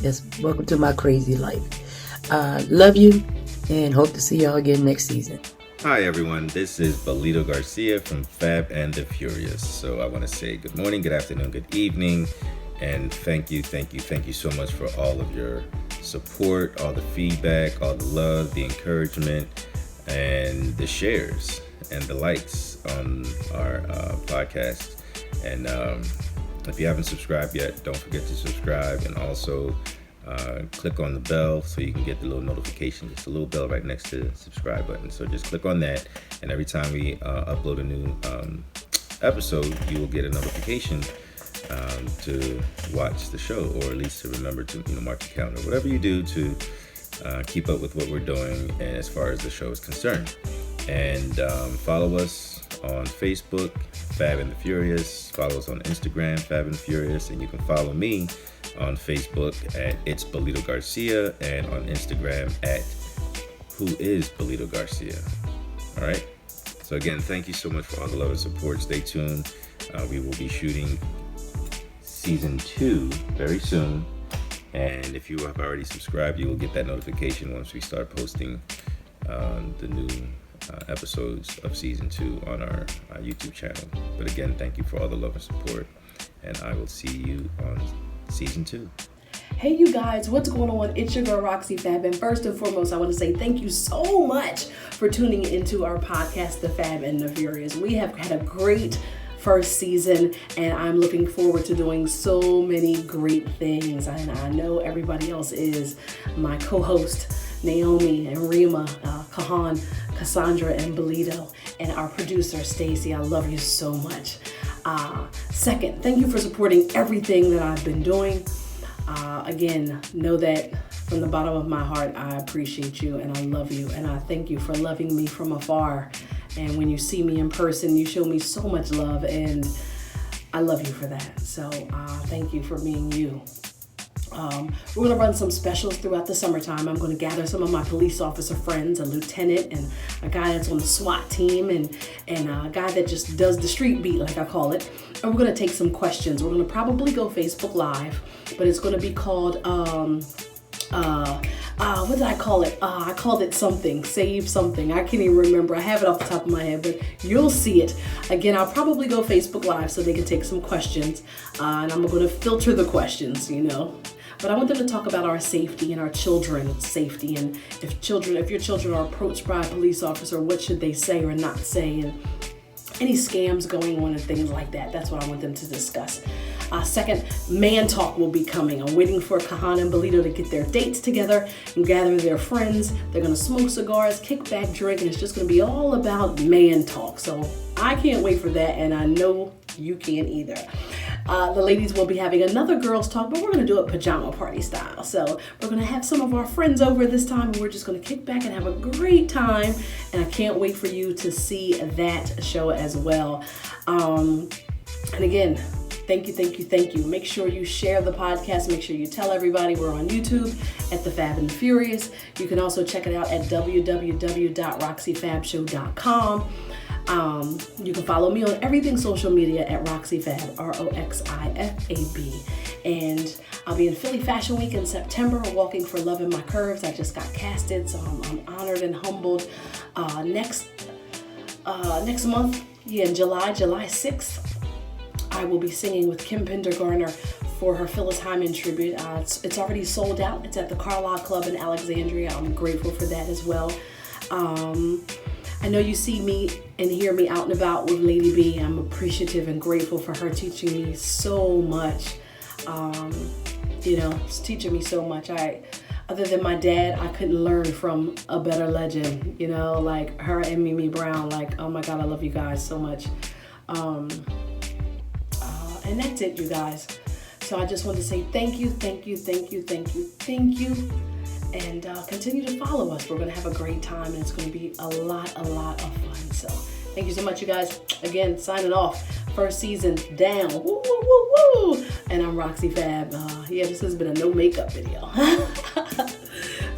yes, welcome to my crazy life. Love you, and hope to see y'all again next season. Hi everyone, this is Belito Garcia from Fab and the Furious. So I want to say good morning, good afternoon, good evening, and thank you so much for all of your support, all the feedback, all the love, the encouragement, and the shares and the likes on our podcast. And if you haven't subscribed yet, don't forget to subscribe, and also click on the bell so you can get the little notification. It's a little bell right next to the subscribe button. So just click on that, and every time we upload a new episode, you will get a notification to watch the show, or at least to remember to mark your calendar. Whatever you do to keep up with what we're doing, and as far as the show is concerned. And follow us on Facebook, Fab and the Furious. Follow us on Instagram, Fab and the Furious, and you can follow me on Facebook at It's Belito Garcia, and on Instagram at Who Is Belito Garcia. All right. So again, thank you so much for all the love and support. Stay tuned. We will be shooting season 2 very soon. And if you have already subscribed, you will get that notification once we start posting the new episodes of season 2 on our YouTube channel. But again, thank you for all the love and support, and I will see you on season 2. Hey you guys, what's going on? It's your girl Roxy Fab, and first and foremost, I want to say thank you so much for tuning into our podcast, The Fab and the Furious. We have had a great first season, and I'm looking forward to doing so many great things, and I know everybody else is. My co-host Naomi and Rima, Kahan, Cassandra, and Belito, and our producer Stacy. I love you so much. Second, thank you for supporting everything that I've been doing. Again, know that from the bottom of my heart, I appreciate you and I love you, and I thank you for loving me from afar. And when you see me in person, you show me so much love, and I love you for that. So thank you for being you. We're going to run some specials throughout the summertime. I'm going to gather some of my police officer friends, a lieutenant and a guy that's on the SWAT team, and a guy that just does the street beat, like I call it. And we're going to take some questions. We're going to probably go Facebook Live, but it's going to be called, what did I call it? I called it something, save something. I can't even remember. I have it off the top of my head, but you'll see it. Again, I'll probably go Facebook Live so they can take some questions, and I'm going to filter the questions, But I want them to talk about our safety and our children's safety, and if your children are approached by a police officer, what should they say or not say, and any scams going on and things like that. That's what I want them to discuss. Second, Man Talk will be coming. I'm waiting for Kahan and Belito to get their dates together and gather their friends. They're going to smoke cigars, kick back, drink, and it's just going to be all about Man Talk. So I can't wait for that, and I know you can't either. The ladies will be having another girls talk, but we're going to do it pajama party style. So we're going to have some of our friends over this time, and we're just going to kick back and have a great time. And I can't wait for you to see that show as well. And again, thank you. Make sure you share the podcast. Make sure you tell everybody. We're on YouTube at The Fab and the Furious. You can also check it out at www.roxyfabshow.com. You can follow me on everything social media at RoxyFab, RoXIFAB. And I'll be in Philly Fashion Week in September, walking for love in my curves. I just got casted, so I'm honored and humbled. Next month, in July 6th, I will be singing with Kim Pendergarner for her Phyllis Hyman tribute. It's already sold out. It's at the Carlisle Club in Alexandria. I'm grateful for that as well. I know you see me and hear me out and about with Lady B. I'm appreciative and grateful for her teaching me so much. It's teaching me so much. Other than my dad, I couldn't learn from a better legend, like her and Mimi Brown. Like, oh my God, I love you guys so much. And that's it, you guys. So I just want to say thank you. And continue to follow us. We're going to have a great time, and it's going to be a lot of fun. So thank you so much, you guys. Again, signing off. First season down. Woo, woo, woo, woo. And I'm Roxy Fab. This has been a no makeup video.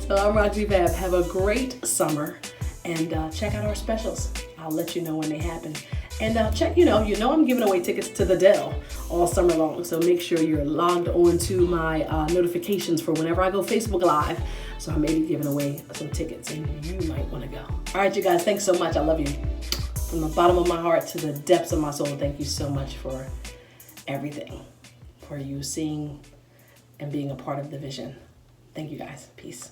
So I'm Roxy Fab. Have a great summer, and check out our specials. I'll let you know when they happen. And check, I'm giving away tickets to the Dell all summer long. So make sure you're logged on to my notifications for whenever I go Facebook Live. So I may be giving away some tickets, and you might want to go. All right, you guys, thanks so much. I love you. From the bottom of my heart to the depths of my soul, thank you so much for everything. For you seeing and being a part of the vision. Thank you, guys. Peace.